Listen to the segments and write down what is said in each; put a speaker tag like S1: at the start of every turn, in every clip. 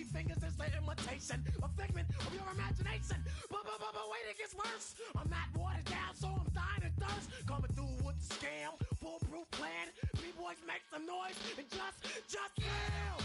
S1: fingers is the imitation, a figment of your imagination. But wait, it gets worse. I'm not watered down, so I'm dying of thirst. Coming through with the scam, foolproof plan. B-boys make some noise and just fail.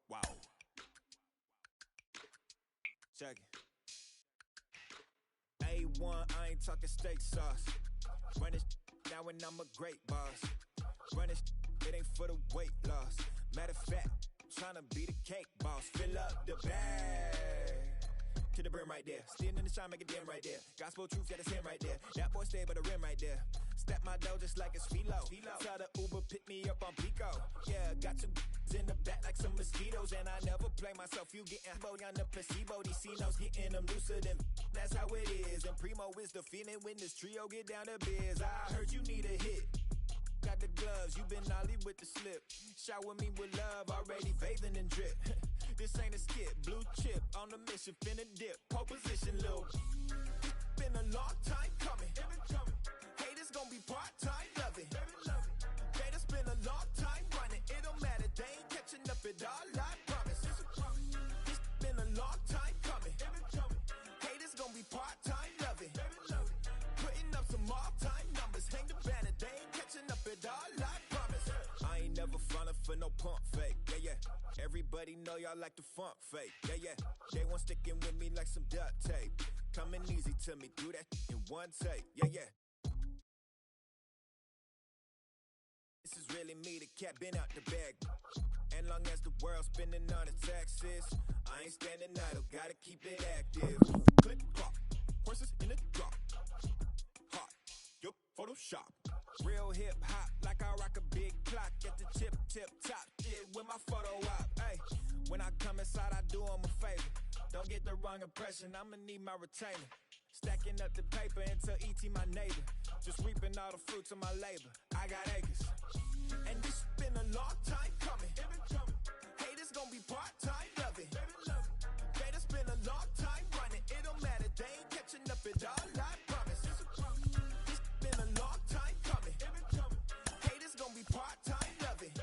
S2: Wow. Check it. A1, I ain't talking steak sauce. Run this now and I'm a great boss. Run this, it ain't for the weight loss. Matter of fact, tryna be the cake boss. Fill up the bag to the brim right there. Standing in the shine, make it dim right there. Gospel truth, yeah, that's him right there. That boy stay by the rim right there. Step my dough just like it's philo. Tell the Uber, pick me up on Pico. Yeah, got two in the back like some mosquitoes. And I never play myself, you getting body on the placebo. These C-notes getting them looser than that's how it is. And Primo is the feeling when this trio get down to biz. I heard you need a hit. Got the gloves, you been ollie with the slip. Shower me with love, already bathing in drip. This ain't a skip, blue chip on the mission, finna dip. Pole position, little. Been a long time coming. Haters gonna be part-time, love it. Haters been a long time running, it don't matter. it all, I promise. It's been a long time coming. Haters gonna be part-time loving. Putting up some all-time numbers. Hang the banner, they ain't catching up at all, I promise. I ain't never frontin' for no pump fake, yeah, yeah. Everybody know y'all like the funk fake, yeah, yeah. They want sticking with me like some duct tape. Coming easy to me, do that in one take, yeah, yeah. This is really me, the cat been out the bag. And long as the world's spending on the taxes, I ain't standing idle, gotta keep it active. Click clock, horses in the drop. Hot, yup, Photoshop. Real hip hop, like I rock a big clock at the tip top. Shit with my photo op. Hey, when I come inside, I do 'em a favor. Don't get the wrong impression, I'ma need my retainer. Stacking up the paper until E.T. my neighbor. Just reaping all the fruits of my labor. I got acres. And this been a long time coming. Haters gonna be part-time loving. Haters been a long time running. It don't matter, they ain't catching up at all, I promise. This been a long time coming. Haters gonna be part-time loving.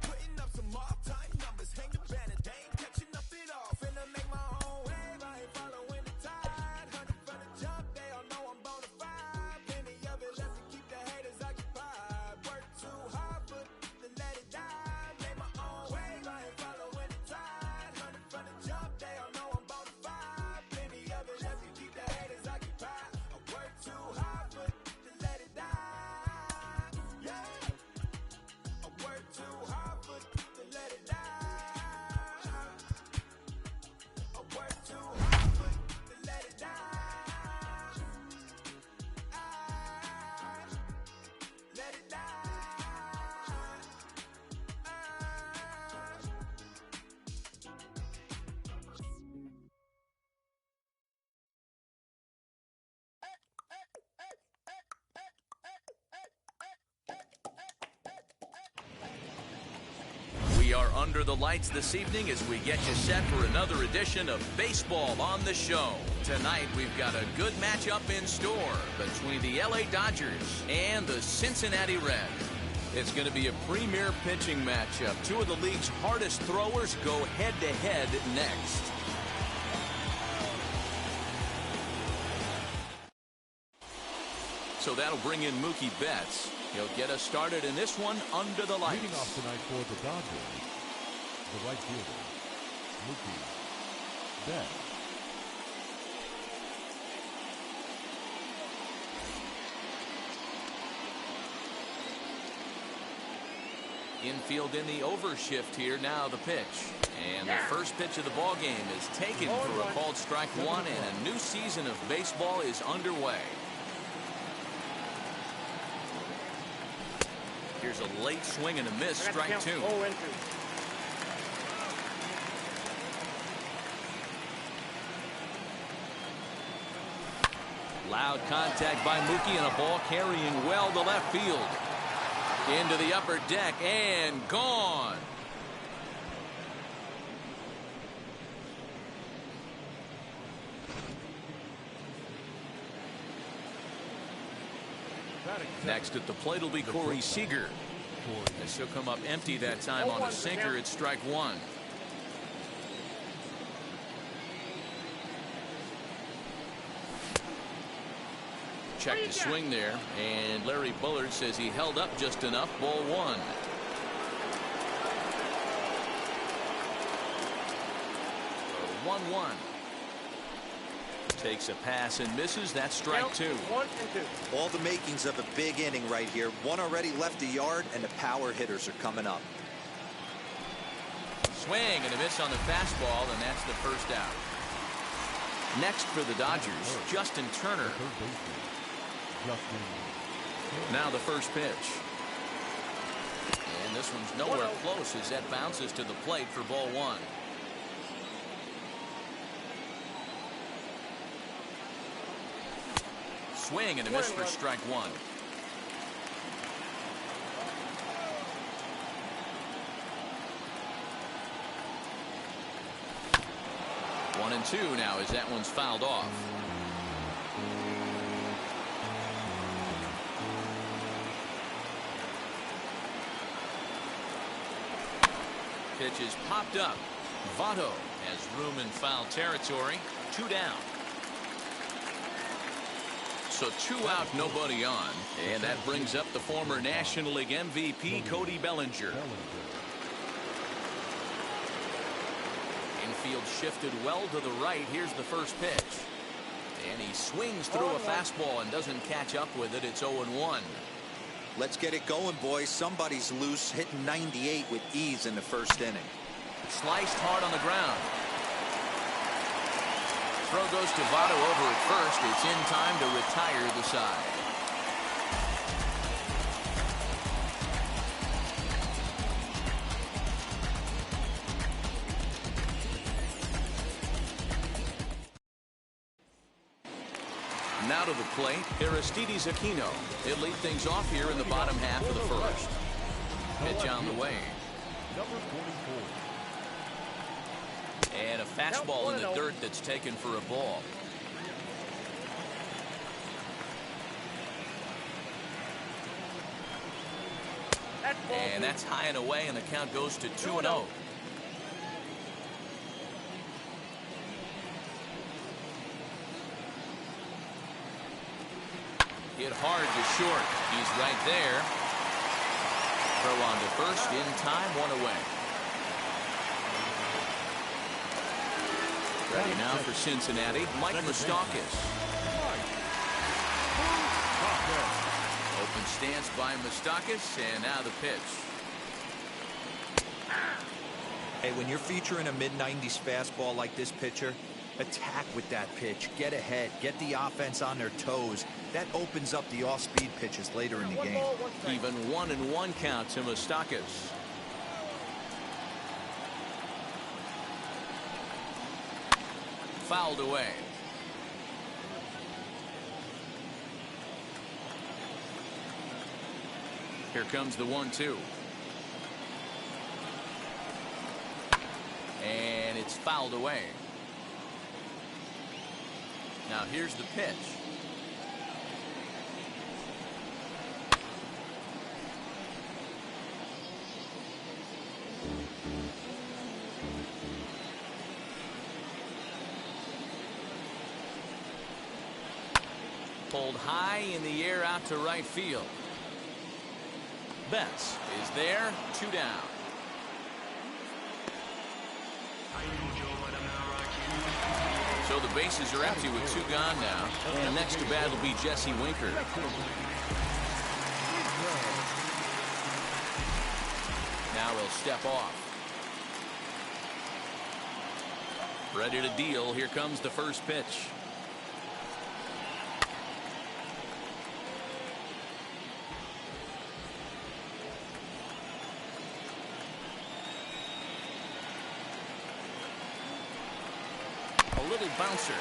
S2: Putting up some all-time numbers. Hang the banner, they ain't catching up at all. Finna make my own wave, I ain't following the tide. 100 from the jump, they all know I'm bona fide. Plenty of it left to keep the haters occupied. Work too hard, but to let it die. Make my own wave, I ain't following the tide. 100 from the jump, they all know I'm bona fide. Plenty of it left to keep the haters occupied. I work too hard, but to let it die. Yeah, I work too hard, but to let it die. I work too hard, but to let it die. Let it die.
S3: We are under the lights this evening as we get you set for another edition of Baseball on the Show. Tonight, we've got a good matchup in store between the LA Dodgers and the Cincinnati Reds. It's going to be a premier pitching matchup. Two of the league's hardest throwers go head-to-head next. So that'll bring in Mookie Betts. He'll get us started in this one under the lights.
S4: Leading off tonight for the Dodgers, the right fielder, Mookie Betts.
S3: Infield in the overshift here. Now the pitch. And the first pitch of the ball game is taken for a called strike one, and a new season of baseball is underway. Here's a late swing and a miss, strike two. Loud contact by Mookie and a ball carrying well to left field. Into the upper deck and gone. Next at the plate will be Corey Seager. This will come up empty that time on a sinker. It's strike one. Check the swing there, and Larry Bullard says he held up just enough. Ball one. So 1-1. Takes a pass and misses. That's strike two.
S5: 1 and 2.
S6: All the makings of a big inning right here. One already left the yard, and the power hitters are coming up.
S3: Swing and a miss on the fastball, and that's the first out. Next for the Dodgers, Justin Turner. Now the first pitch. And this one's nowhere close as that bounces to the plate for ball one. Swing and a miss for strike one. One and two now as that one's fouled off. pitch is popped up. Votto has room in foul territory. 2 down. So 2 out, nobody on. And that brings up the former National League MVP, Cody Bellinger. Infield shifted well to the right. Here's the first pitch. And he swings through a fastball and doesn't catch up with it. It's 0-1.
S6: Let's get it going, boys. Somebody's loose, hitting 98 with ease in the first inning.
S3: Sliced hard on the ground. Throw goes to Votto over at first. It's in time to retire the side. Now to the plate, Aristides Aquino. He'll lead things off here in the bottom half of the first. Pitch on the way.
S4: Number 44.
S3: And a fastball in the dirt that's taken for a ball. And that's high and away, and the count goes to 2-0. Hit hard to short. He's right there. Throw on to first in time, 1 away. Ready now for Cincinnati, Mike Moustakas. Open stance by Moustakas, and now the pitch.
S6: Hey, when you're featuring a mid-90s fastball like this pitcher, attack with that pitch. Get ahead. Get the offense on their toes. That opens up the off-speed pitches later in the game.
S3: Even 1-1 count to Moustakas. Fouled away. Here comes the 1-2. And it's fouled away. Now here's the pitch. Pulled high in the air out to right field. Betts is there, 2 down. So the bases are empty with 2 gone now. And next to bat will be Jesse Winker. Now he'll step off. Ready to deal. Here comes the first pitch. Little bouncer.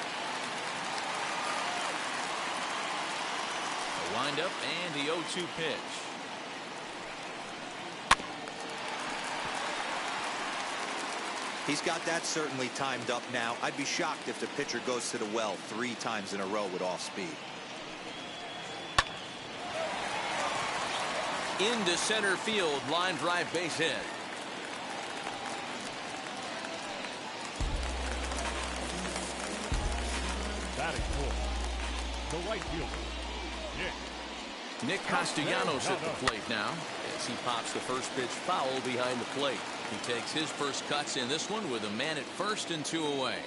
S3: A windup and the 0-2 pitch.
S6: He's got that certainly timed up now. I'd be shocked if the pitcher goes to the well 3 times in a row with off speed.
S3: Into center field, line drive, base hit.
S4: Batting fourth, the right fielder,
S3: Nick Castellanos at the plate now as he pops the first pitch foul behind the plate. He takes his first cuts in this one with a man at first and 2 away.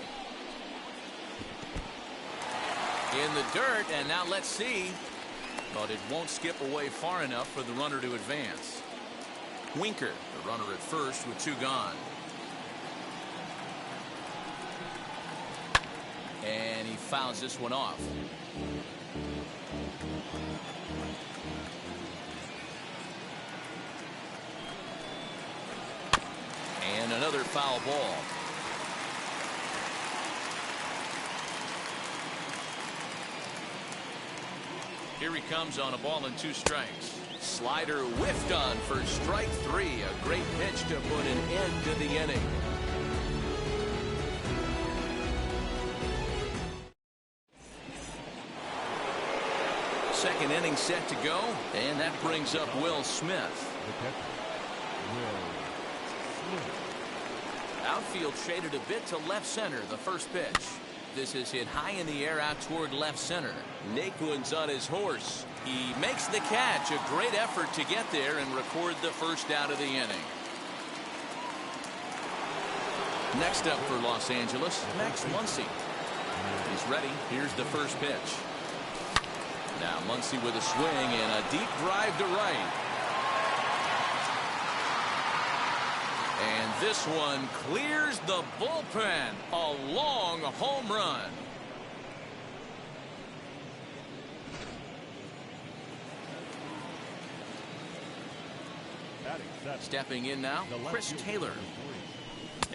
S3: In the dirt, and now let's see. But it won't skip away far enough for the runner to advance. Winker, the runner at first with 2 gone. And he fouls this one off. And another foul ball. Here he comes on a ball and 2 strikes. Slider whiffed on for strike 3. A great pitch to put an end to the inning. Second inning set to go, and that brings up Will Smith.
S4: the catcher, Will Smith.
S3: Outfield shaded a bit to left center, the first pitch. This is hit high in the air out toward left center. Naquin's on his horse. He makes the catch. A great effort to get there and record the first out of the inning. Next up for Los Angeles, Max Muncy. He's ready. Here's the first pitch. Now Muncy with a swing and a deep drive to right. And this one clears the bullpen. A long home run. Stepping in now, Chris Taylor.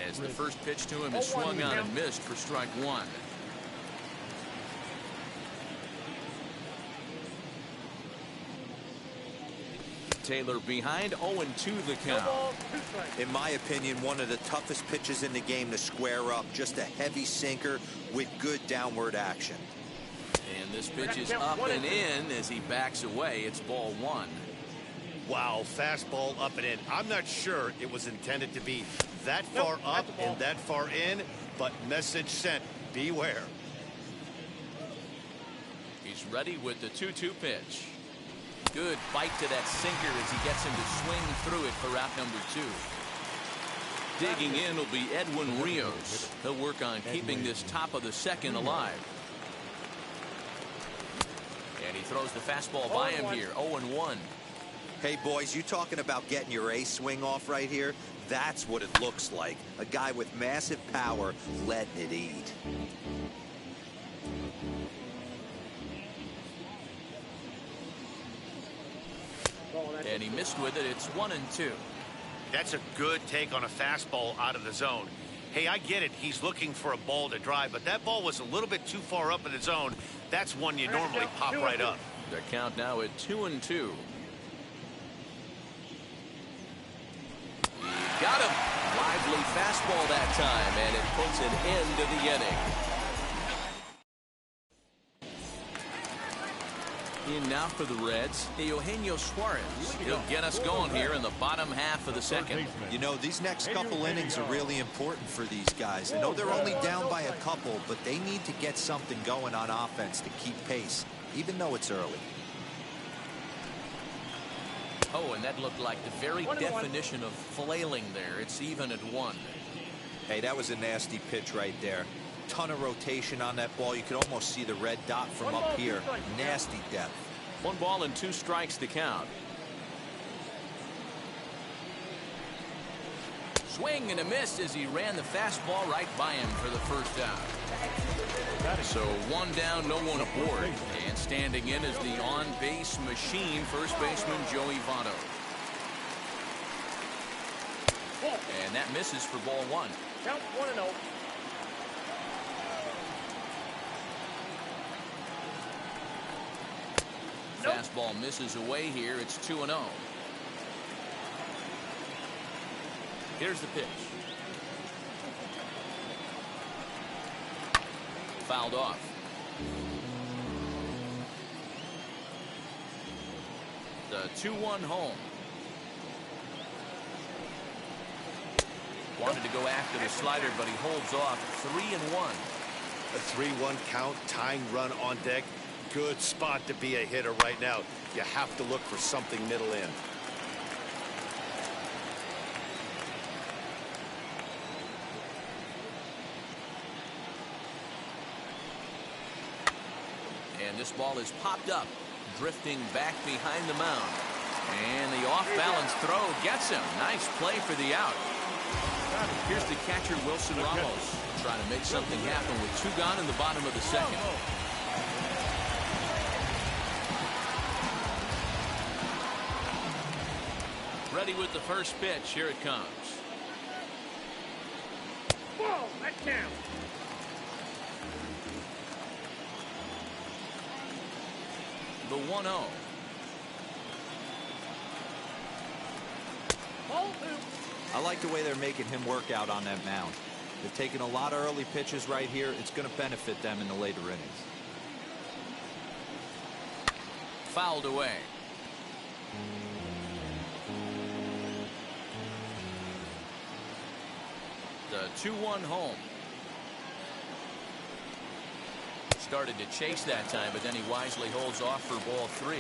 S3: As the first pitch to him is swung on and missed for strike one. Taylor behind, 0-2 the count.
S6: In my opinion, one of the toughest pitches in the game to square up. Just a heavy sinker with good downward action.
S3: And this pitch is up and in as he backs away. It's ball one.
S5: Wow, fastball up and in. I'm not sure it was intended to be that far up and that far in, but message sent. Beware.
S3: He's ready with the 2-2 pitch. Good bite to that sinker as he gets him to swing through it for out number 2. Digging in will be Edwin Rios. He'll work on keeping this top of the second alive. And he throws the fastball by him here, 0-1.
S6: Hey, boys, you talking about getting your A swing off right here? That's what it looks like. A guy with massive power letting it eat.
S3: And he missed with it. It's 1-2.
S5: That's a good take on a fastball out of the zone. Hey, I get it. He's looking for a ball to drive, but that ball was a little bit too far up in the zone. That's one you normally pop right up.
S3: The count now at 2-2. He got him. Lively fastball that time, and it puts an end to the inning. In now for the Reds, Eugenio Suarez. He'll get us going here in the bottom half of the second.
S6: You know, these next couple innings are really important for these guys. I know they're only down by a couple, but they need to get something going on offense to keep pace, even though it's early.
S3: Oh, and that looked like the very definition of flailing there. It's even at 1.
S6: Hey, that was a nasty pitch right there. Ton of rotation on that ball. You could almost see the red dot from up here. Nasty depth.
S3: 1 ball and 2 strikes to count. Swing and a miss as he ran the fastball right by him for the first out. So 1 down, no one aboard. And standing in is the on-base machine, first baseman Joey Votto. And that misses for ball 1.
S1: Count 1-0.
S3: Fastball misses away here. It's 2-0. Here's the pitch. Fouled off. The 2-1 home. Wanted to go after the slider, but he holds off. 3-1.
S5: A 3-1 count, tying run on deck. Good spot to be a hitter right now. You have to look for something middle in.
S3: And this ball is popped up, drifting back behind the mound. And the off-balance throw gets him. Nice play for the out. Here's the catcher, Wilson Ramos, trying to make something happen with 2 gone in the bottom of the second. Ready with the first pitch. Here it comes.
S1: Whoa, that counts.
S3: The 1-0.
S6: I like the way they're making him work out on that mound. They're taking a lot of early pitches right here. It's going to benefit them in the later innings.
S3: Fouled away. The 2-1 home. Started to chase that time, but then he wisely holds off for ball 3.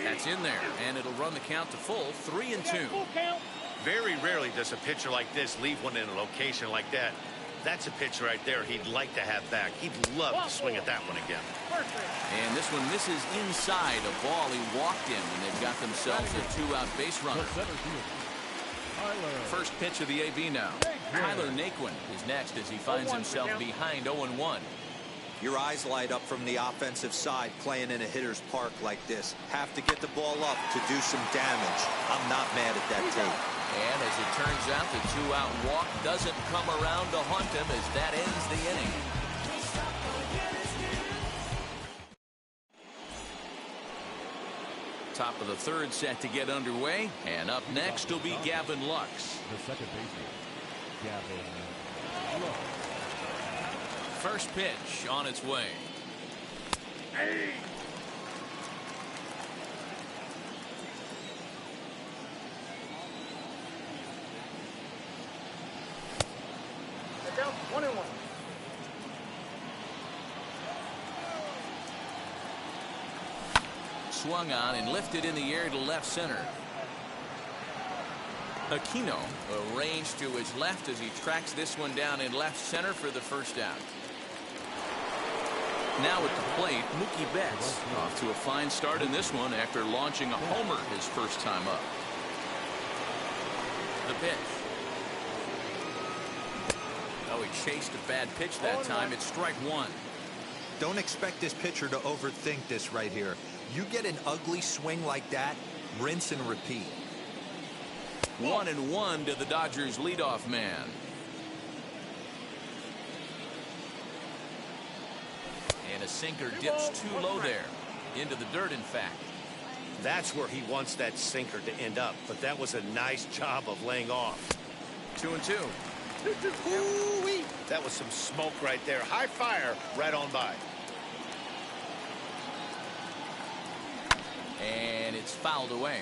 S3: That's in there, and it'll run the count to full, 3-2.
S5: Very rarely does a pitcher like this leave one in a location like that. That's a pitch right there he'd like to have back. He'd love to swing at that one again.
S3: And this one misses inside a ball he walked in, and they've got themselves a 2-out base runner. First pitch of the AB now. Tyler Naquin is next as he finds himself behind 0-1.
S6: Your eyes light up from the offensive side playing in a hitter's park like this. Have to get the ball up to do some damage. I'm not mad at that take.
S3: And as it turns out, the 2-out walk doesn't come around to haunt him as that ends the inning. Top of the third set to get underway, and up next will be Gavin Lux.
S4: The second baseman, Gavin Lux.
S3: First pitch on its way.
S1: Hey. Down 1-1.
S3: Swung on and lifted in the air to left center. Aquino arranged to his left as he tracks this one down in left center for the first out. Now at the plate, Mookie Betts off to a fine start in this one after launching a homer his first time up. The pitch. Oh, he chased a bad pitch that time. It's strike 1.
S6: Don't expect this pitcher to overthink this right here. You get an ugly swing like that, rinse and repeat.
S3: 1-1 to the Dodgers leadoff man. And a sinker dips too low there. Into the dirt, in fact.
S5: That's where he wants that sinker to end up, but that was a nice job of laying off.
S3: 2-2.
S5: Ooh-wee. That was some smoke right there. High fire right on by.
S3: And it's fouled away.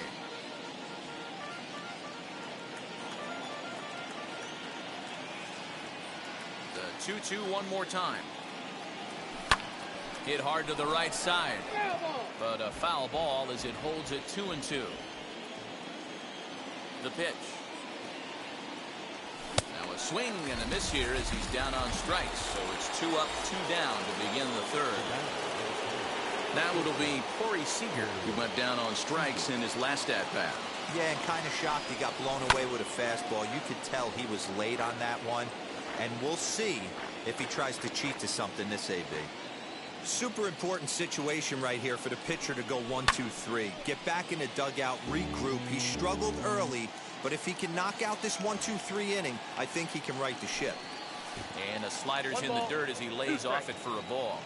S3: The 2-2 one more time. Hit hard to the right side. But a foul ball as it holds it 2-2. The pitch. Now a swing and a miss here as he's down on strikes. So it's 2 up, 2 down to begin the third. Now it'll be Corey Seager who went down on strikes in his last at-bat.
S6: Yeah, and kind of shocked he got blown away with a fastball. You could tell he was late on that one. And we'll see if he tries to cheat to something this AB. Super important situation right here for the pitcher to go 1-2-3. Get back in the dugout, regroup. He struggled early, but if he can knock out this 1-2-3 inning, I think he can right the ship.
S3: And the slider's in the dirt as he lays off it for a ball.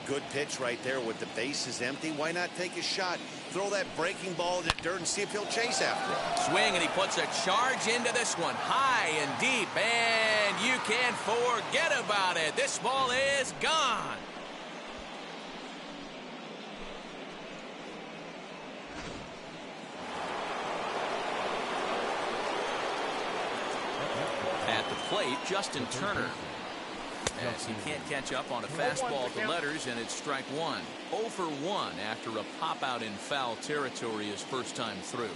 S5: Good pitch right there with the bases empty. Why not take a shot? Throw that breaking ball in the dirt and see if he'll chase after it.
S3: Swing, and he puts a charge into this one. High and deep, and you can't forget about it. This ball is gone. At the plate, Justin Turner. As he can't catch up on a fastball at the letters, and it's strike 1. 0 for 1 after a pop out in foul territory his first time through.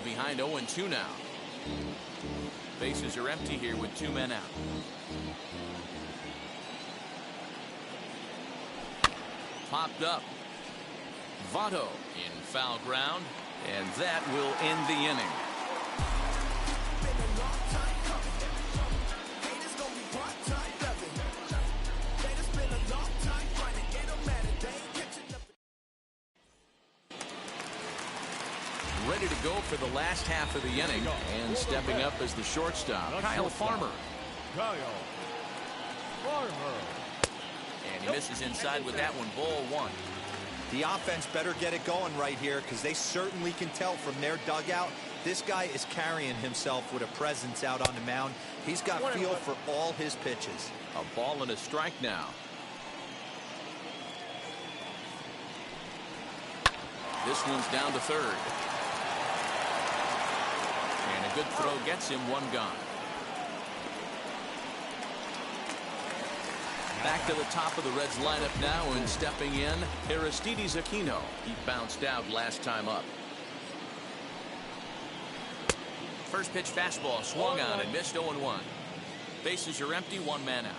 S3: Behind 0-2 now. Bases are empty here with 2 men out. Popped up. Votto in foul ground, and that will end the inning. Ready to go for the last half of the inning, and stepping up as the shortstop, Kyle Farmer. And he misses inside with that one, ball 1.
S6: The offense better get it going right here because they certainly can tell from their dugout this guy is carrying himself with a presence out on the mound. He's got feel for all his pitches.
S3: A ball and a strike now. This one's down to third. And a good throw gets him one gone. Back to the top of the Reds lineup now, and stepping in, Aristides Aquino. He bounced out last time up. First pitch fastball swung on and missed 0-1. Bases are empty, one man out.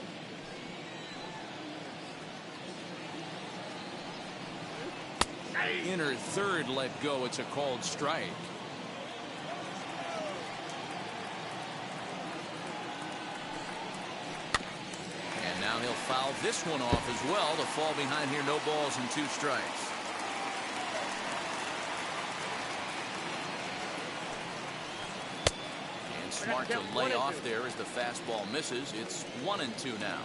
S3: Inner third let go. It's a called strike. And now he'll foul this one off as well. The fall behind here, no balls and 2 strikes. And smart to lay off there as the fastball misses. It's 1-2 now.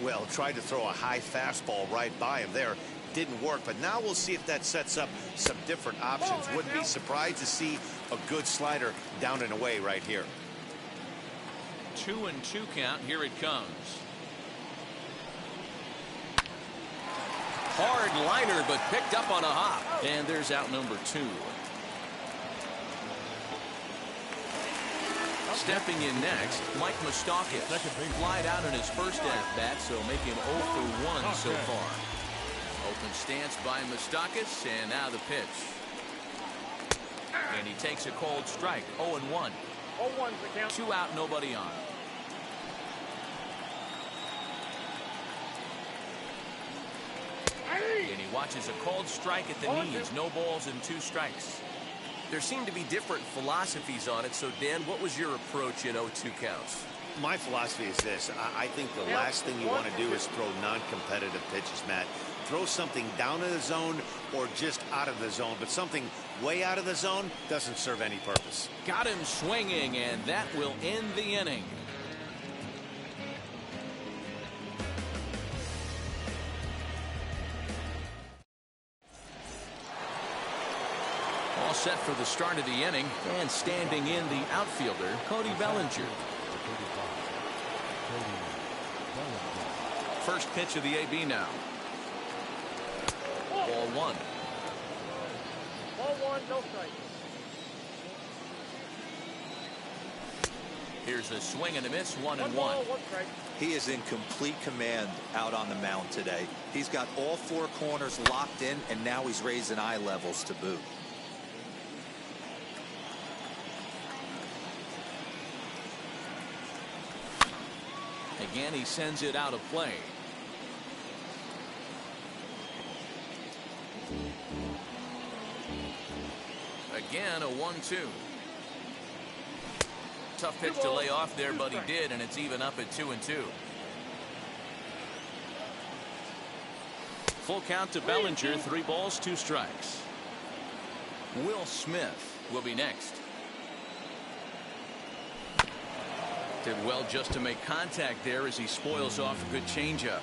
S5: Well, tried to throw a high fastball right by him there. Didn't work, but now we'll see if that sets up some different options. Wouldn't be surprised to see a good slider down and away right here.
S3: 2-2 count. Here it comes. Hard liner, but picked up on a hop. And there's out number 2. Stepping in next, Mike Moustakas. Flied out in his first at-bat, so make him 0 for 1 so far. Open stance by Moustakas, and now the pitch. And he takes a cold strike. 0-1.
S1: 0-1's the count.
S3: 2 out, nobody on. And he watches a cold strike at the knees. No balls and 2 strikes. There seem to be different philosophies on it. So, Dan, what was your approach at 0-2 counts?
S5: My philosophy is this. I think the last thing you want to do is throw non-competitive pitches, Matt. Throw something down in the zone or just out of the zone, but something way out of the zone doesn't serve any purpose.
S3: Got him swinging, and that will end the inning. All set for the start of the inning, and standing in the outfielder, Cody Bellinger. First pitch of the AB now. Ball 1.
S1: Ball 1, no strike.
S3: Here's a swing and a miss, 1-1.
S1: 1 ball, 1 strike.
S6: He is in complete command out on the mound today. He's got all 4 corners locked in, and now he's raising eye levels to boot.
S3: Again, he sends it out of play. Again, a 1-2. Tough pitch to lay off there, but he did, and it's even up at 2-2. Full count to Bellinger, 3 balls, 2 strikes. Will Smith will be next. Did well just to make contact there as he spoils off a good changeup.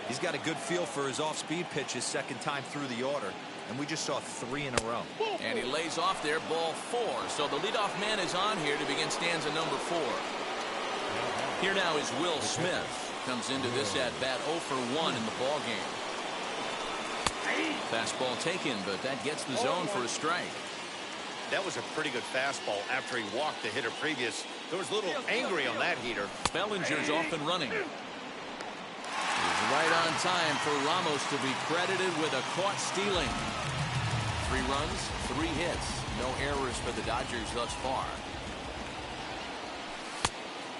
S6: He's got a good feel for his off-speed pitches second time through the order, and we just saw 3 in a row.
S3: And he lays off there, ball 4. So the leadoff man is on here to begin stanza number 4. Here now is Will Smith. Comes into this at-bat 0 for 1 in the ball game. Fastball taken, but that gets the zone for a strike.
S5: That was a pretty good fastball after he walked the hitter previous. There was a little angry on that heater.
S3: Bellinger's off and running. He's right on time for Ramos to be credited with a caught stealing. 3 runs, 3 hits. No errors for the Dodgers thus far.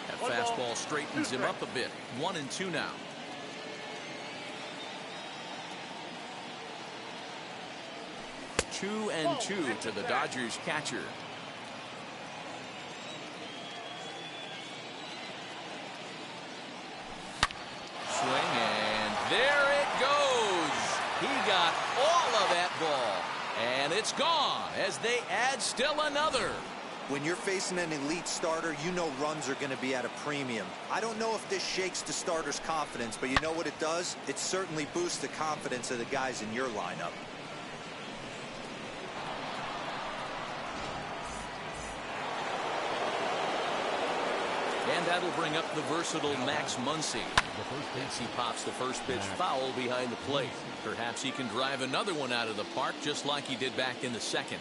S3: That fastball straightens him up a bit. 1-2 now. Two and 2 to the Dodgers catcher. Swing, and there it goes. He got all of that ball, and it's gone as they add still another.
S6: When you're facing an elite starter, you know runs are going to be at a premium. I don't know if this shakes the starter's confidence, but you know what it does? It certainly boosts the confidence of the guys in your lineup.
S3: And that'll bring up the versatile Max Muncy. As he pops the first pitch foul behind the plate. Perhaps he can drive another one out of the park just like he did back in the second.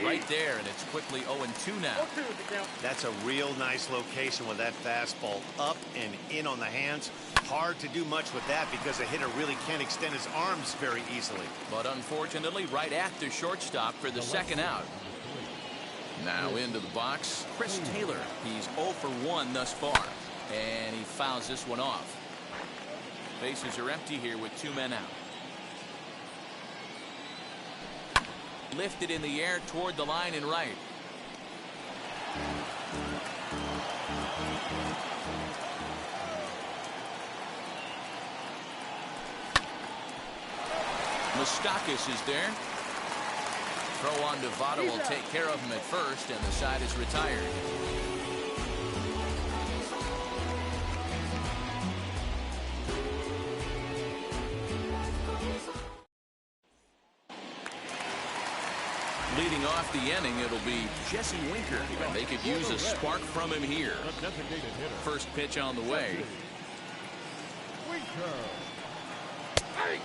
S3: Right there, and it's quickly 0-2 now.
S5: That's a real nice location with that fastball up and in on the hands. Hard to do much with that because a hitter really can't extend his arms very easily.
S3: But unfortunately, right at the shortstop for the second out. Now into the box, Chris Taylor. He's 0 for 1 thus far, and he fouls this one off. Bases are empty here with 2 men out. Lifted in the air toward the line and right. Moustakas is there. Throw on to Votto will take care of him at first, and the side is retired. Leading off the inning, it'll be Jesse Winker, and they could use a spark from him here. First pitch on the way.
S1: Winker. Hey!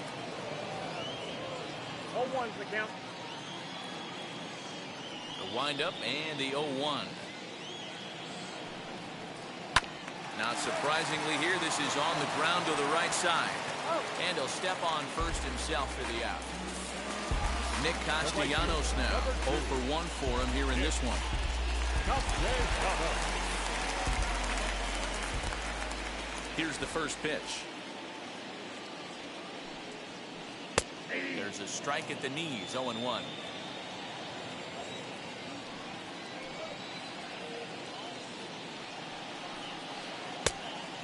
S1: 0-1's the count.
S3: The windup and the 0-1. Not surprisingly here, this is on the ground to the right side. And he'll step on first himself for the out. Nick Castellanos now 0 for 1 for him here in this one. Here's the first pitch. There's a strike at the knees. 0-1.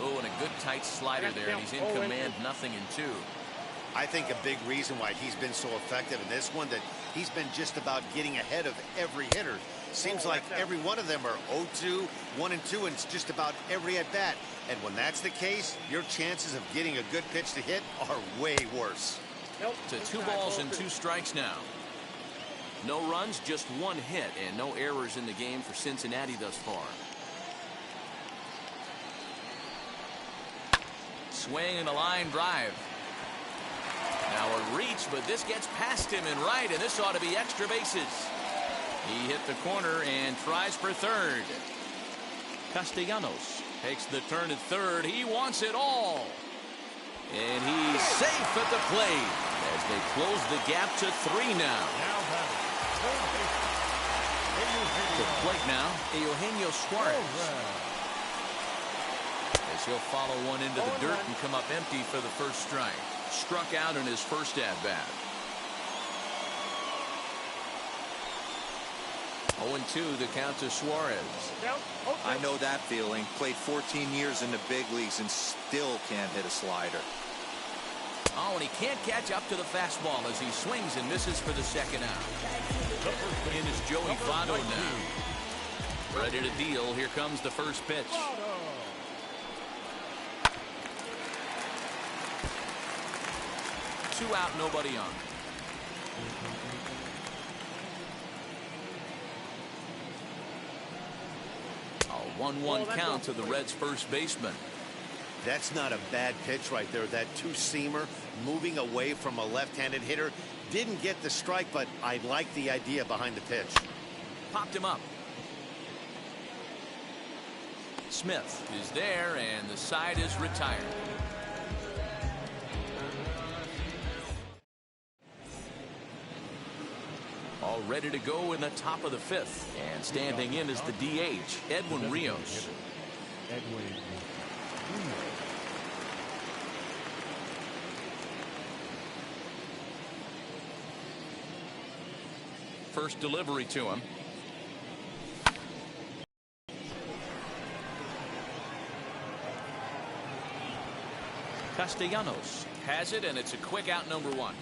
S3: Oh, and a good tight slider there, and he's in command. 0-2.
S5: I think a big reason why he's been so effective in this one that he's been just about getting ahead of every hitter. Seems like every one of them are 0-2, 1-2, and it's just about every at bat. And when that's the case, your chances of getting a good pitch to hit are way worse.
S3: To 2 balls and 2 strikes now. No runs, just 1 hit, and no errors in the game for Cincinnati thus far. Swing and a line drive. Now a reach, but this gets past him and right, and this ought to be extra bases. He hit the corner and tries for third. Castellanos takes the turn at third. He wants it all. And he's safe at the plate as they close the gap to 3 now. To the plate now, Eugenio Suarez. As he'll follow one into the dirt and come up empty for the first strike. Struck out in his first at-bat. 0-2 the count to Suarez.
S6: I know that feeling. Played 14 years in the big leagues and still can't hit a slider.
S3: Oh, and he can't catch up to the fastball as he swings and misses for the second out. In is Joey Votto now. Ready to deal. Here comes the first pitch. 2 out, nobody on. A 1-1 count to the Reds' first baseman.
S5: That's not a bad pitch right there. That 2-seamer moving away from a left-handed hitter. Didn't get the strike, but I like the idea behind the pitch.
S3: Popped him up. Smith is there, and the side is retired. All ready to go in the top of the 5th. And standing in is the DH, Edwin Rios. First delivery to him. Castellanos has it, and it's a quick out, number 1.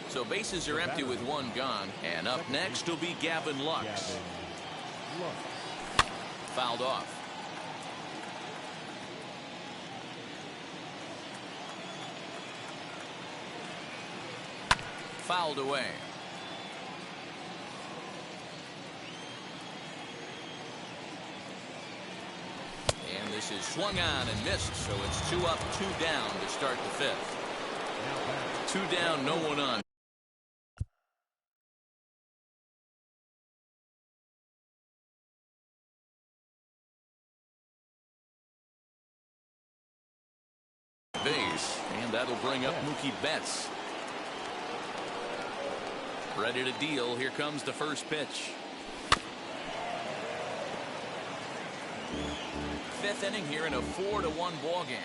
S3: So bases are empty with 1 gone, and up next will be Gavin Lux. Fouled off. Fouled away. bases, swung on and missed, so it's 2 up, 2 down to start the 5th. 2 down, no one on. Base, and that'll bring up Mookie Betts. Ready to deal. Here comes the first pitch. 5th inning here in a 4-1 ball game.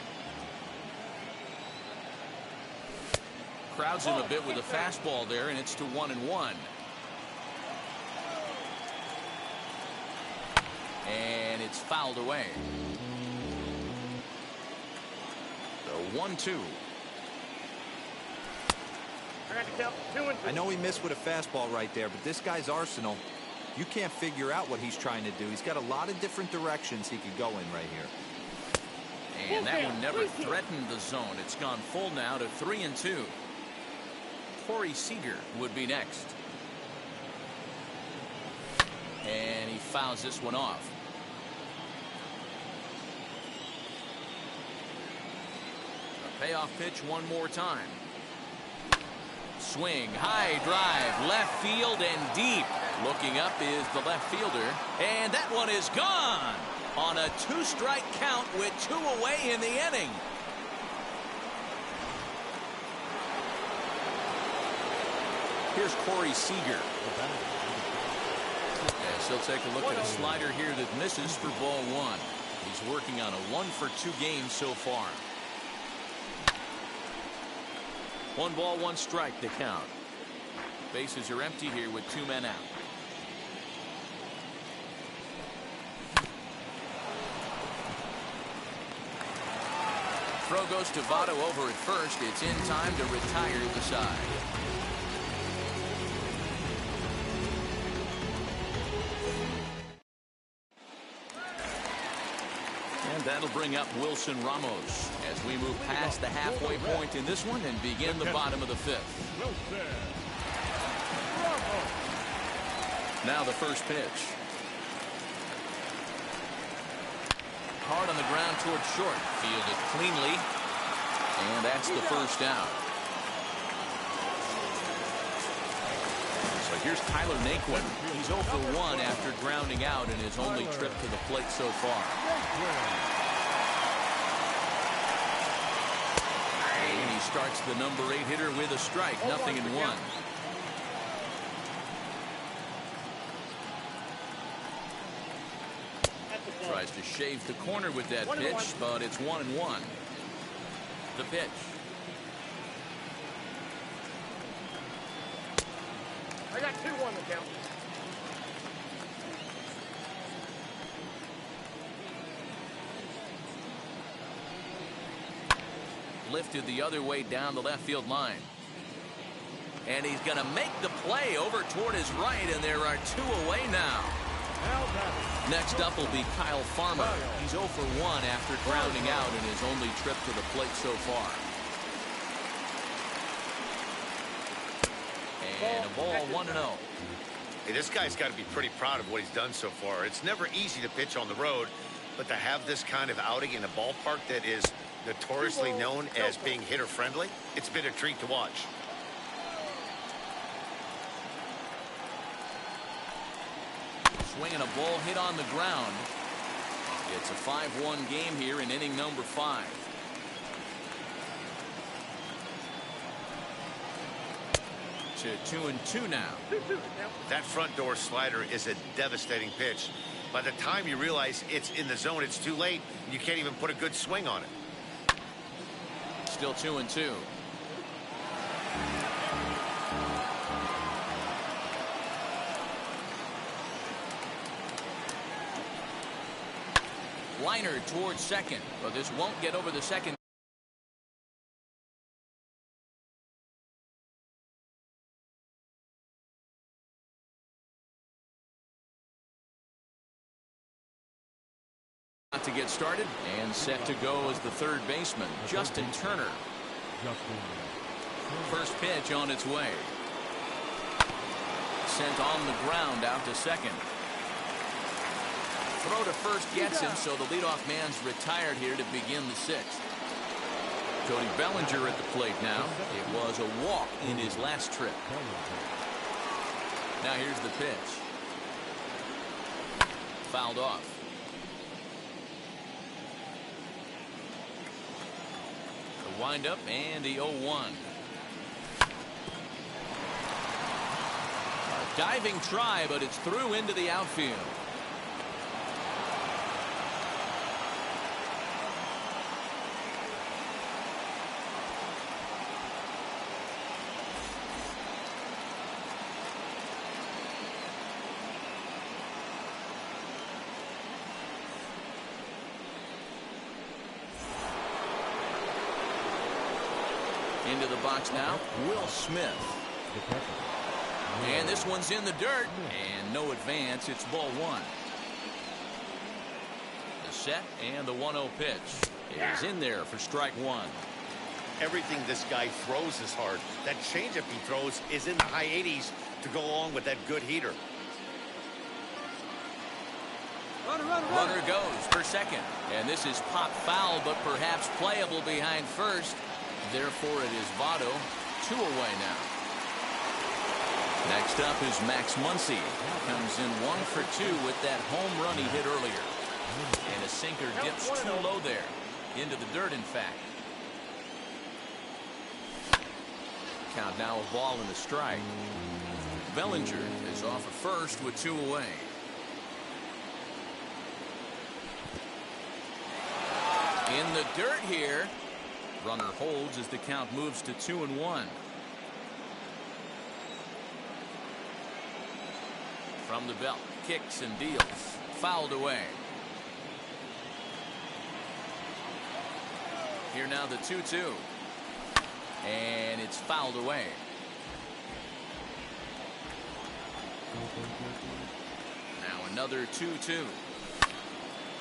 S3: Crowds him a bit with a fastball there, and it's to 1-1. And it's fouled away. The 1-2.
S6: I know he missed with a fastball right there, but this guy's arsenal, you can't figure out what he's trying to do. He's got a lot of different directions he could go in right here.
S3: And that one never threatened the zone. It's gone full now to 3-2. Corey Seager would be next. And he fouls this one off. A payoff pitch one more time. Swing, high drive, left field and deep. Looking up is the left fielder, and that one is gone on a 2-strike count with 2 away in the inning. Here's Corey Seager. Yes, he'll take a look at a slider here that misses for ball 1. He's working on a 1-for-2 game so far. 1 ball, 1 strike to count. Bases are empty here with 2 men out. Throw goes to Votto over at first. It's in time to retire the side. And that'll bring up Wilson Ramos as we move past the halfway point in this one and begin the bottom of the 5th. Now the first pitch. Hard on the ground toward short. Fielded cleanly. And that's the first out. So here's Tyler Naquin. He's 0 for 1 after grounding out in his only trip to the plate so far. And he starts the number 8 hitter with a strike. 0-1. Tries to shave the corner with that pitch, but it's 1-1. The pitch.
S1: I got 2-1 to count.
S3: Lifted the other way down the left field line. And he's going to make the play over toward his right, and there are 2 away now. Next up will be Kyle Farmer. He's 0 for 1 after grounding out in his only trip to the plate so far. And a ball 1-0.
S5: Hey, this guy's got to be pretty proud of what he's done so far. It's never easy to pitch on the road, but to have this kind of outing in a ballpark that is notoriously known as being hitter friendly, it's been a treat to watch.
S3: Swinging a ball hit on the ground. It's a 5-1 game here in inning number 5. To 2-2 now.
S5: That front door slider is a devastating pitch. By the time you realize it's in the zone, it's too late. You can't even put a good swing on it.
S3: Still 2-2. Liner towards second, but this won't get over the second. To get started and set to go as the third baseman, Justin Turner. First pitch on its way. Sent on the ground out to second. Throw to first gets him, so the leadoff man's retired here to begin the sixth. Cody Bellinger at the plate now. It was a walk in his last trip. Now here's the pitch. Fouled off. The windup and the 0-1. A diving try, but it's through into the outfield. Into the box now, Will Smith. And this one's in the dirt, and no advance. It's ball one. The set and the 1-0 pitch is in there for strike one.
S5: Everything this guy throws is hard. That changeup he throws is in the high 80s to go along with that good heater.
S3: Runner goes for second, and this is pop foul, but perhaps playable behind first. Therefore, it is Votto. 2 away now. Next up is Max Muncy. Comes in 1 for 2 with that home run he hit earlier. And a sinker dips too low there. Into the dirt, in fact. Count now a ball and a strike. Bellinger is off at first with 2 away. In the dirt here. Runner holds as the count moves to 2-1. From the belt, kicks and deals. Fouled away. Here now the 2-2. And it's fouled away. Now another 2-2.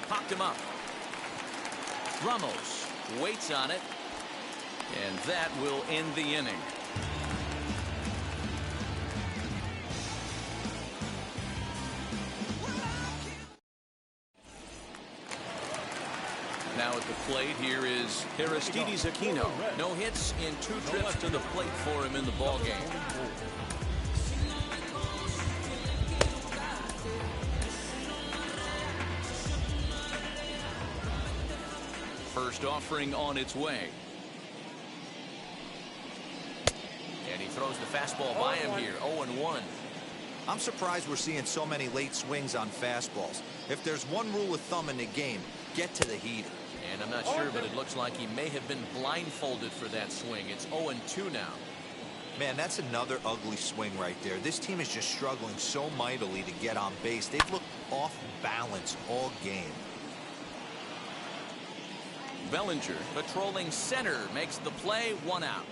S3: Popped him up. Ramos waits on it. And that will end the inning. Now at the plate, here is Aristides Aquino. No hits in 2 trips to the plate for him in the ballgame. First offering on its way. And he throws the fastball by him here. 0-1.
S6: I'm surprised we're seeing so many late swings on fastballs. If there's one rule of thumb in the game, get to the heater.
S3: And I'm not sure, but it looks like he may have been blindfolded for that swing. It's 0-2 now.
S6: Man, that's another ugly swing right there. This team is just struggling so mightily to get on base. They've looked off balance all game.
S3: Bellinger patrolling center makes the play. 1 out.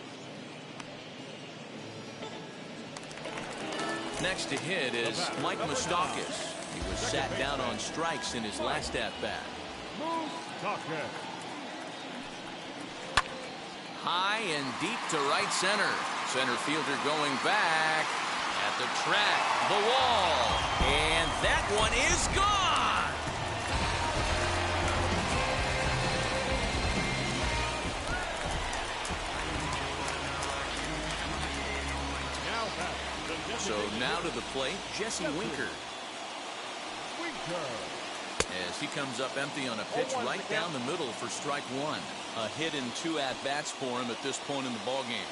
S3: Next to hit is Mike Moustakas. He was sat down on strikes in his last at-bat. High and deep to right center. Center fielder going back at the track, the wall, and that one is gone. So now to the plate, Jesse Winker. As he comes up empty on a pitch right down the middle for strike one. A hit in 2 at-bats for him at this point in the ballgame.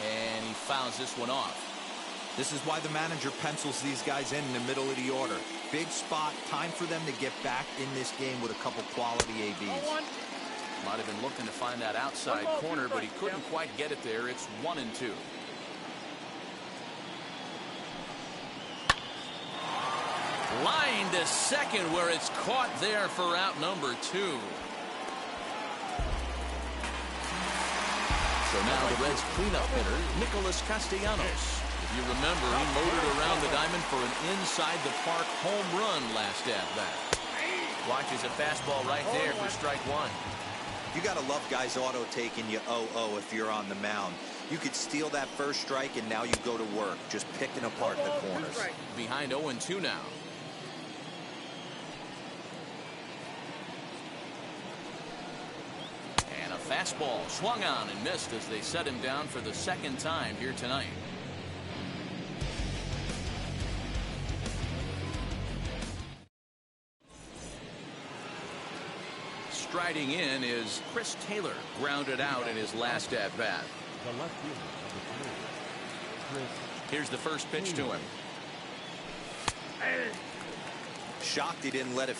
S3: And he fouls this one off.
S6: This is why the manager pencils these guys in the middle of the order. Big spot, time for them to get back in this game with a couple quality ABs.
S3: Might have been looking to find that outside corner, but he couldn't quite get it there. It's 1-2. Line to second, where it's caught there for out number 2. So now the Reds' cleanup hitter, Nicholas Castellanos. If you remember, he motored around the diamond for an inside-the-park home run last at-bat. Watches a fastball right there for strike one.
S6: You got to love guys auto-taking you 0-0 if you're on the mound. You could steal that first strike, and now you go to work, just picking apart the corners.
S3: Behind 0-2 now. fastball swung on and missed as they set him down for the second time here tonight. Striding in is Chris Taylor, grounded out in his last at bat.
S4: The left fielder, number 3, Chris.
S3: Here's the first pitch to him.
S6: Shocked he didn't let it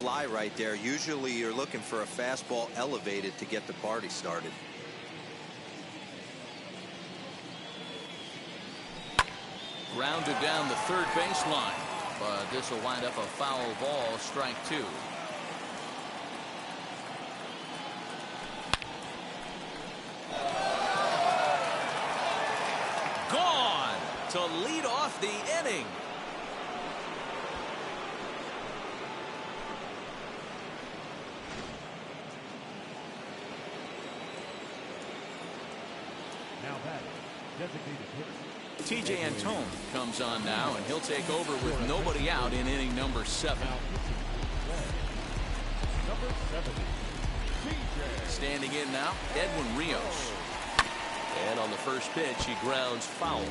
S6: Fly right there. Usually you're looking for a fastball elevated to get the party started.
S3: Grounded down the third baseline, but this will wind up a foul ball, strike 2. Gone to lead off the inning.
S4: Now batting, designated hitter.
S3: TJ Antone comes on now, and he'll take over with nobody out in inning number 7.
S4: Number 70, TJ.
S3: Standing in now, Edwin Rios. And on the first pitch, he grounds foul.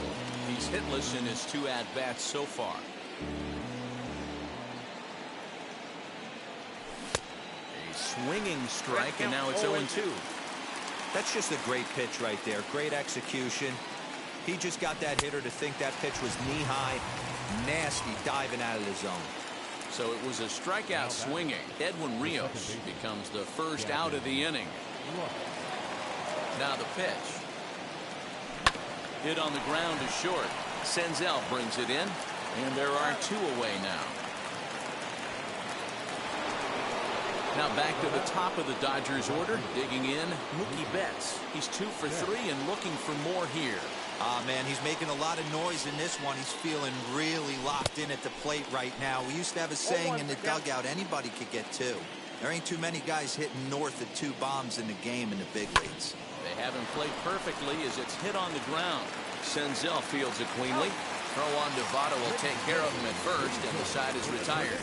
S3: He's hitless in his 2 at-bats so far. A swinging strike, and now it's 0-2.
S6: That's just a great pitch right there. Great execution. He just got that hitter to think that pitch was knee-high. Nasty diving out of the zone.
S3: So it was a strikeout swinging. Edwin Rios becomes the first out of the inning. Now the pitch. Hit on the ground is short. Senzel brings it in, and there are 2 away now. Now back to the top of the Dodgers order. Digging in, Mookie Betts. He's 2 for 3 and looking for more here.
S6: Man, he's making a lot of noise in this one. He's feeling really locked in at the plate right now. We used to have a saying in the dugout, anybody could get 2. There ain't too many guys hitting north of 2 bombs in the game in the big leagues.
S3: They have him played perfectly as it's hit on the ground. Senzel fields it cleanly. Throw on to Votto will take care of him at first, and the side is retired.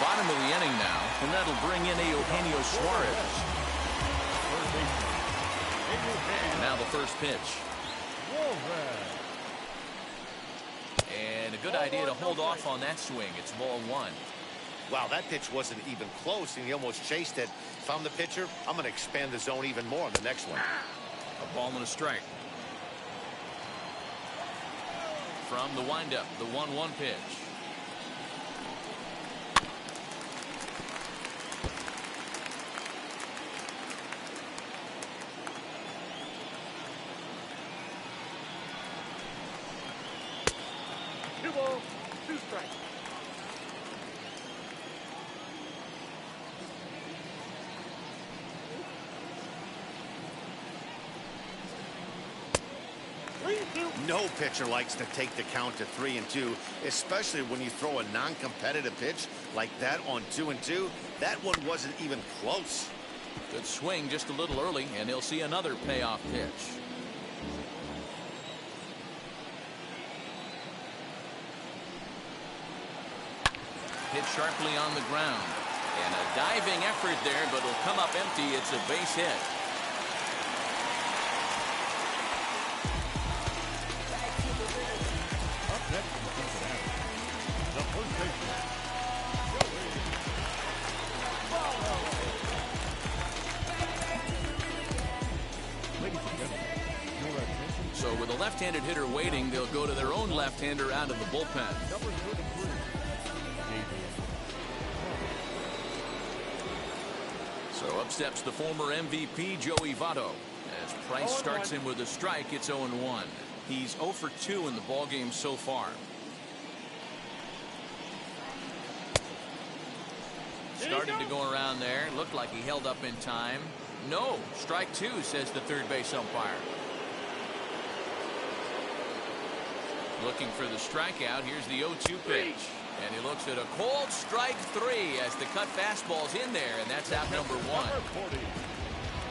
S3: Bottom of the inning now, and that'll bring in Eugenio Suarez. Now the first pitch. And a good idea to hold off on that swing. It's ball 1.
S5: Wow, that pitch wasn't even close, and he almost chased it. If I'm the pitcher, I'm going to expand the zone even more on the next one.
S3: A ball and a strike. From the windup, the 1-1 pitch.
S5: No pitcher likes to take the count to 3-2, especially when you throw a non-competitive pitch like that on 2-2. That one wasn't even close.
S3: Good swing just a little early, and he'll see another payoff pitch. Hit sharply on the ground. And a diving effort there, but it'll come up empty. It's a base hit. So with a left-handed hitter waiting, they'll go to their own left-hander out of the bullpen. So up steps the former MVP, Joey Votto. As Price starts him with a strike, it's 0-1. He's 0 for 2 in the ballgame so far. Started to go around there. Looked like he held up in time. No, strike 2, says the third base umpire. Looking for the strikeout. Here's the 0-2 pitch. And he looks at a cold strike 3 as the cut fastball's in there, and that's out number 1.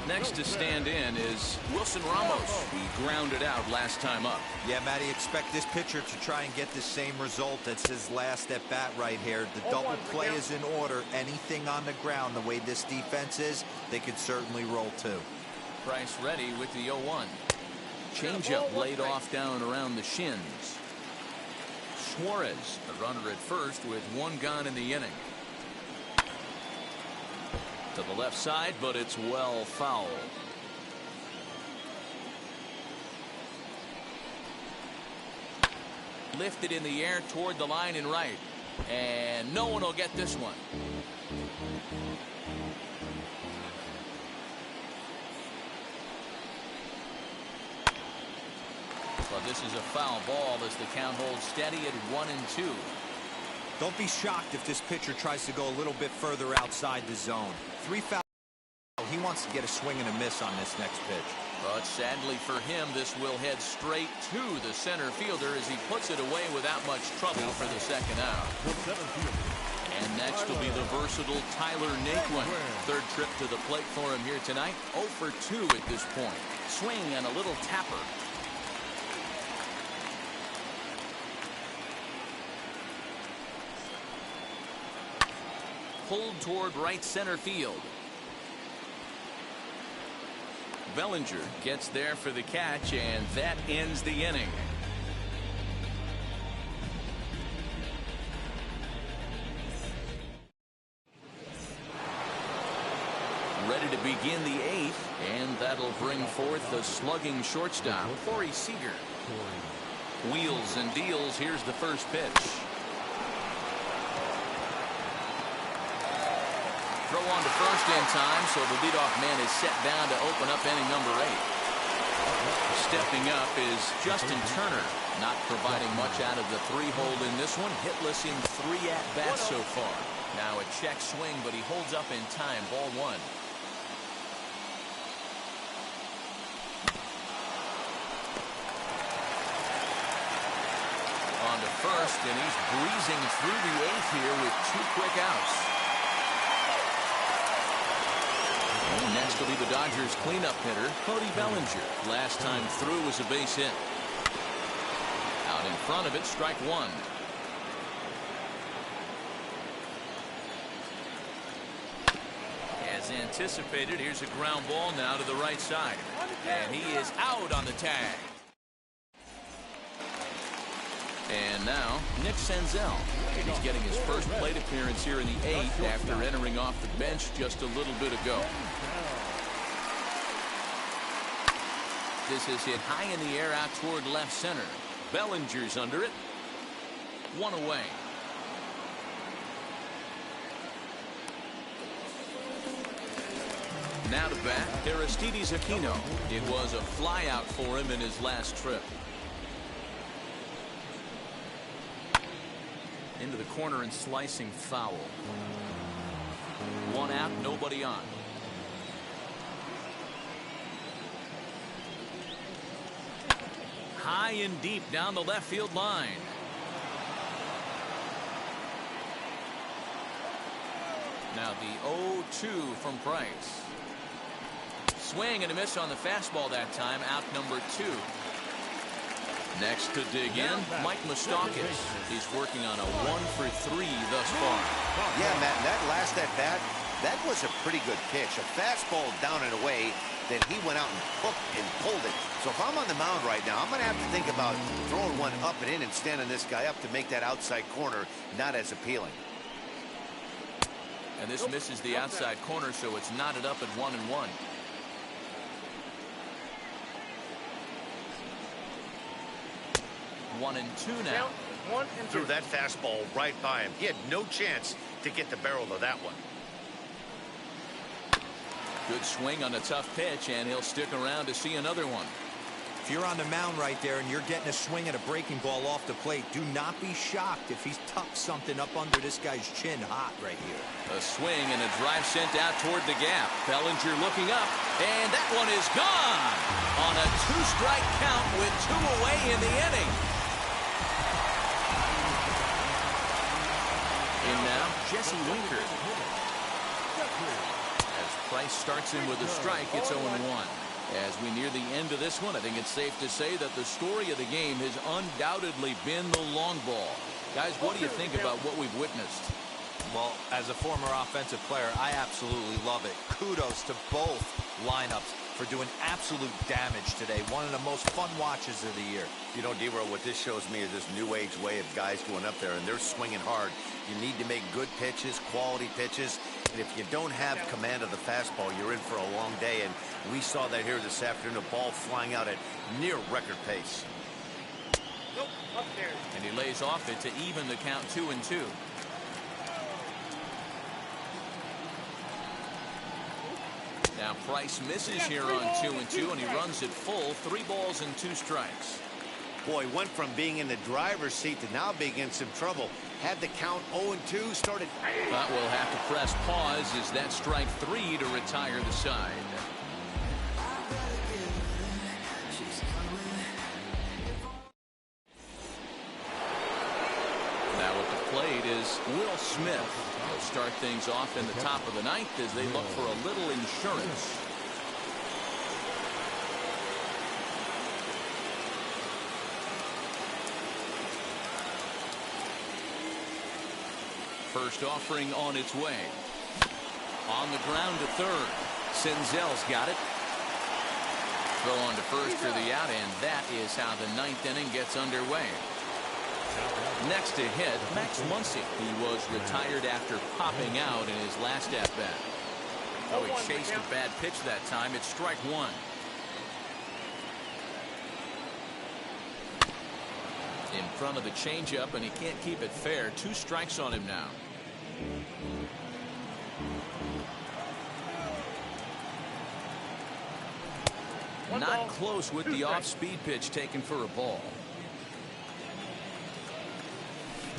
S3: Next to stand in is Wilson Ramos. He grounded out last time up.
S6: Yeah, Matty, expect this pitcher to try and get the same result. That's his last at bat right here. The double play is in order. Anything on the ground, the way this defense is, they could certainly roll too.
S3: Price ready with the 0-1. Changeup laid off down around the shins. Suarez, the runner at first with 1 gone in the inning. To the left side, but it's well foul. Lifted in the air toward the line and right. And no one will get this one. But this is a foul ball as the count holds steady at 1-2.
S6: Don't be shocked if this pitcher tries to go a little bit further outside the zone. 3 fouls. He wants to get a swing and a miss on this next pitch.
S3: But sadly for him, this will head straight to the center fielder as he puts it away without much trouble for the second out. And next will be the versatile Tyler Naquin. Third trip to the plate for him here tonight. 0 for 2 at this point. Swing and a little tapper. Pulled toward right center field. Bellinger gets there for the catch, and that ends the inning. Ready to begin the 8th, and that'll bring forth the slugging shortstop, Corey Seager. Wheels and deals. Here's the first pitch. Throw on to first in time, so the leadoff man is set down to open up inning number 8. Stepping up is Justin Turner, not providing much out of the 3-hole in this one. Hitless in 3 at-bats so far. Now a check swing, but he holds up in time. Ball 1. On to first, and he's breezing through the 8th here with 2 quick outs. And next will be the Dodgers cleanup hitter, Cody Bellinger. Last time through was a base hit. Out in front of it, strike 1. As anticipated, here's a ground ball now to the right side. And he is out on the tag. And now, Nick Senzel. He's getting his first plate appearance here in the 8th after entering off the bench just a little bit ago. This is hit high in the air out toward left center. Bellinger's under it. 1 away. Now to bat, Aristides Aquino. It was a flyout for him in his last trip. Into the corner and slicing foul. 1 out, nobody on. High and deep down the left field line. Now the 0-2 from Price. Swing and a miss on the fastball that time. Out number 2. Next to dig in, Mike Moustakas. He's working on a 1 for 3 thus far.
S5: Yeah, Matt, that last at bat, that was a pretty good pitch. A fastball down and away. Then he went out and hooked and pulled it. So if I'm on the mound right now, I'm going to have to think about throwing one up and in and standing this guy up to make that outside corner not as appealing.
S3: And this misses the outside corner, so it's knotted up at 1-1. One and two now.
S5: Threw that fastball right by him. He had no chance to get the barrel of that one.
S3: Good swing on a tough pitch, and he'll stick around to see another one.
S6: If you're on the mound right there and you're getting a swing at a breaking ball off the plate, do not be shocked if he's tucked something up under this guy's chin hot right here.
S3: A swing and a drive sent out toward the gap. Bellinger looking up, and that one is gone on a 2-strike count with 2 away in the inning. In now, Jesse Winker. As Price starts in with a strike, it's 0-1. As we near the end of this one, I think it's safe to say that the story of the game has undoubtedly been the long ball. Guys, what do you think about what we've witnessed?
S6: Well, as a former offensive player, I absolutely love it. Kudos to both lineups for doing absolute damage today. One of the most fun watches of the year.
S5: You know, D-Roll, what this shows me is this new age way of guys going up there, and they're swinging hard. You need to make good pitches, quality pitches, and if you don't have command of the fastball, you're in for a long day, and we saw that here this afternoon, a ball flying out at near record pace.
S1: Upstairs.
S3: And he lays off it to even the count 2-2. Now Price misses here on 2-2, and he runs it full. 3 balls and 2 strikes.
S5: Boy, went from being in the driver's seat to now being in some trouble. Had the count 0-2, started.
S3: But we'll have to press pause as that strike 3 to retire the side. Now at the plate is Will Smith. He'll start things off in the top of the 9th as they look for a little insurance. First offering on its way. On the ground to third. Senzel's got it. Throw on to first for the out, and that is how the 9th inning gets underway. Next to hit, Max Muncy. He was retired after popping out in his last at-bat. Oh, he chased a bad pitch that time. It's strike 1. In front of the changeup, and he can't keep it fair. 2 strikes on him now. Not close with the off-speed pitch taken for a ball.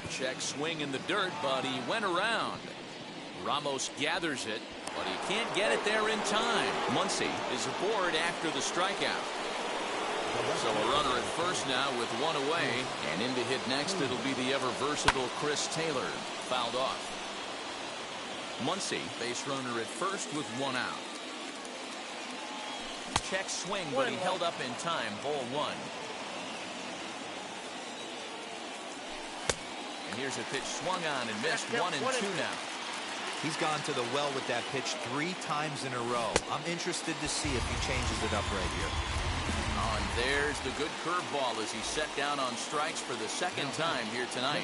S3: Check swing in the dirt, but he went around. Ramos gathers it, but he can't get it there in time. Muncy is aboard after the strikeout. So a runner at first now with 1 away, and in to hit next it'll be the ever-versatile Chris Taylor. Fouled off. Muncy, base runner at first with 1 out. Check swing, but he held up in time. Ball 1. And here's a pitch swung on and missed. 1-2 now.
S6: He's gone to the well with that pitch 3 times in a row. I'm interested to see if he changes it up right here.
S3: Oh, and there's the good curveball as he set down on strikes for the 2nd time here tonight.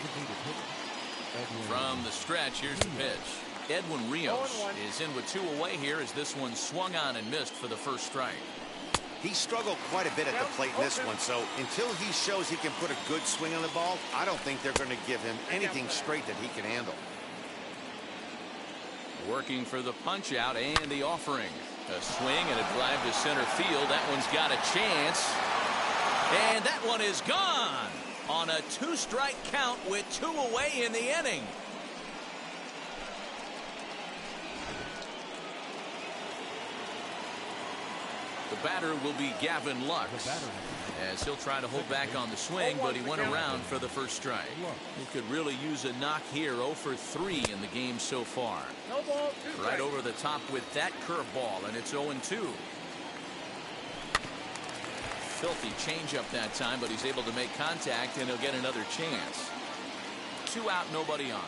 S3: From the stretch, here's the pitch. Edwin Rios is in with 2 away here as this one swung on and missed for the first strike.
S5: He struggled quite a bit at the plate in this one, so until he shows he can put a good swing on the ball, I don't think they're going to give him anything straight that he can handle.
S3: Working for the punch out and the offering. A swing and a drive to center field. That one's got a chance. And that one is gone on a 2-strike count with 2 away in the inning. The batter will be Gavin Lux, as he'll try to hold back on the swing, but he went around for the first strike. He could really use a knock here. 0 for 3 in the game so far. Right over the top with that curveball, and it's 0-2. Filthy changeup that time, but he's able to make contact, and he'll get another chance. 2 out, nobody on.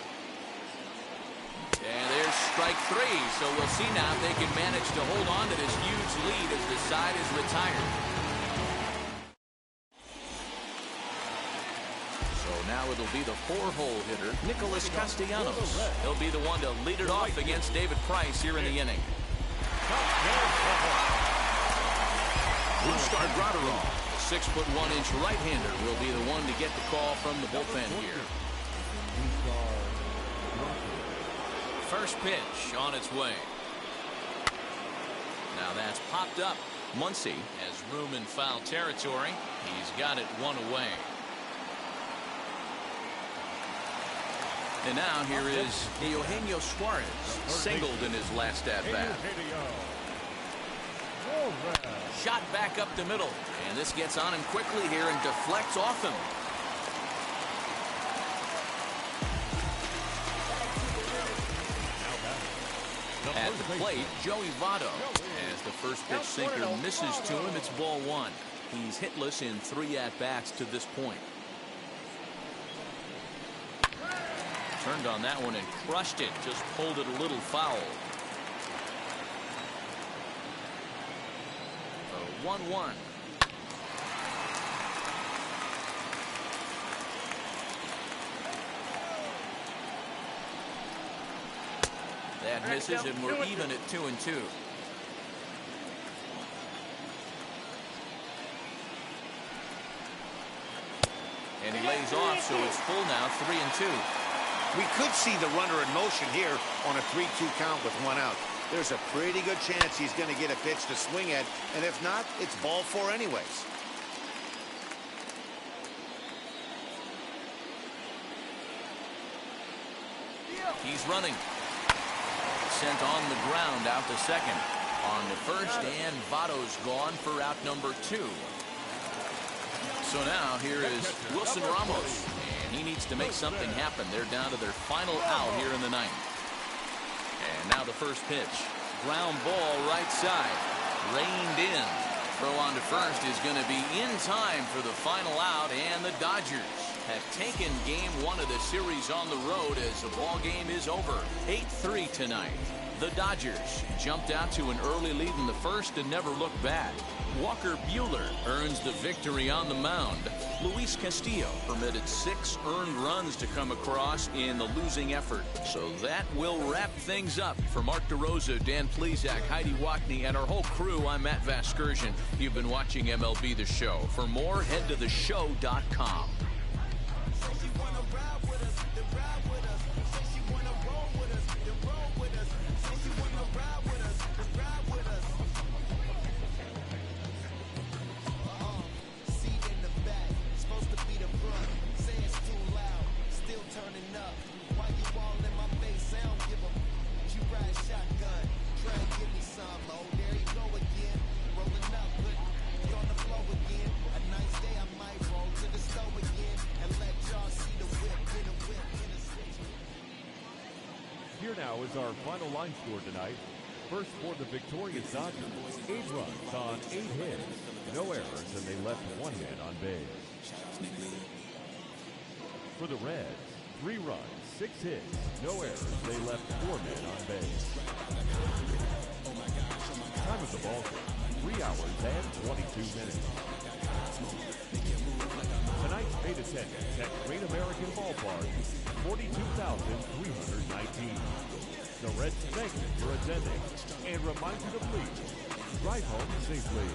S3: And there's strike 3, so we'll see now if they can manage to hold on to this huge lead as the side is retired. So now it'll be the 4-hole hitter, Nicholas Castellanos. He'll be the one to lead it off against David Price here in the inning. Brusdar Graterol, 6'1" right-hander, will be the one to get the call from the bullpen here. First pitch on its way. Now that's popped up. Muncy has room in foul territory. He's got it 1 away. And now here is Eugenio Suarez, singled in his last at-bat. Shot back up the middle, and this gets on him quickly here and deflects off him. At the plate, Joey Votto. As the first pitch sinker misses to him, it's ball 1. He's hitless in 3 at-bats to this point. Turned on that one and crushed it. Just pulled it a little foul. 1-1. That misses, and we're even at 2-2. And he lays off, so it's full now, 3-2.
S5: We could see the runner in motion here on a 3-2 count with 1 out. There's a pretty good chance he's going to get a pitch to swing at, and if not, it's ball 4 anyways.
S3: He's running. Sent on the ground out to second. On the first, and Votto's gone for out number 2. So now here is Wilson Ramos, and he needs to make something happen. They're down to their final out here in the 9th. And now the first pitch. Ground ball right side. Reined in. Throw on to first is going to be in time for the final out, and the Dodgers have taken game 1 of the series on the road as the ball game is over. 8-3 tonight. The Dodgers jumped out to an early lead in the first and never looked back. Walker Buehler earns the victory on the mound. Luis Castillo permitted 6 earned runs to come across in the losing effort. So that will wrap things up. For Mark DeRosa, Dan Plesac, Heidi Watney, and our whole crew, I'm Matt Vasgersian. You've been watching MLB The Show. For more, head to theshow.com.
S4: Here now is our final line score tonight. First for the victorious Dodgers, 8 runs on 8 hits, no errors, and they left 1 man on base. For the Reds, 3 runs, 6 hits, no errors, they left 4 men on base. Time of the ball game, 3 hours and 22 minutes. Tonight's paid attendance at Great American Ballpark, 42,319. The Reds thank you for attending and remind you to please drive home safely.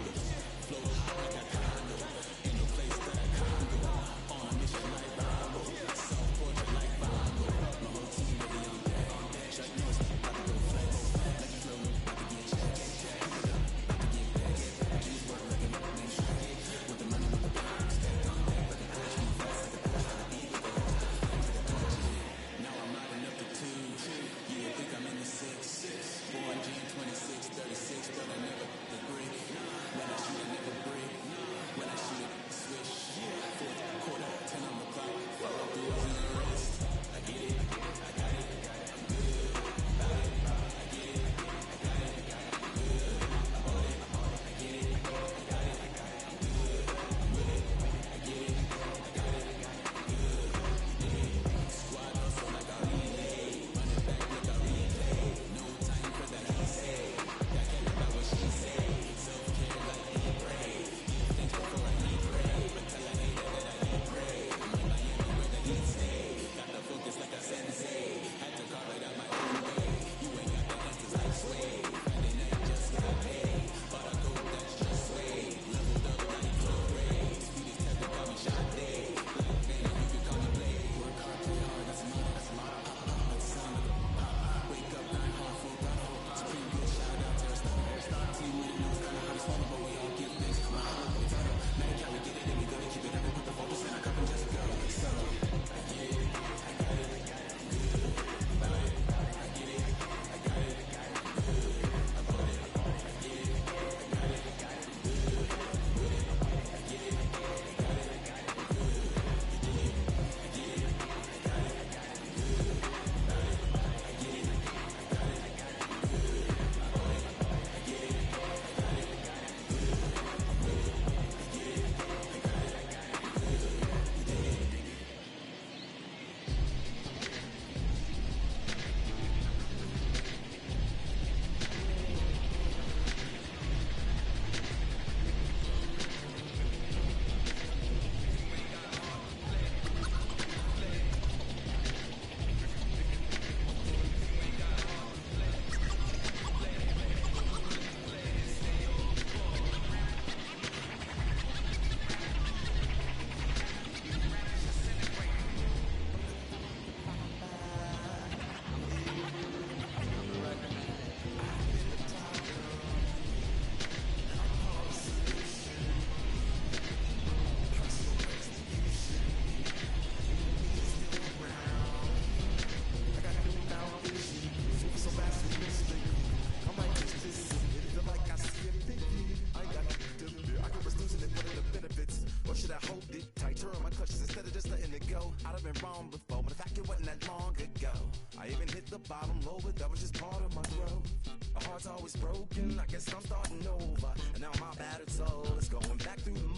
S7: it wrong before, but the fact it wasn't that long ago. I even hit the bottom low, but that was just part of my growth. My heart's always broken, I guess I'm starting over. And now my battered soul is going back through the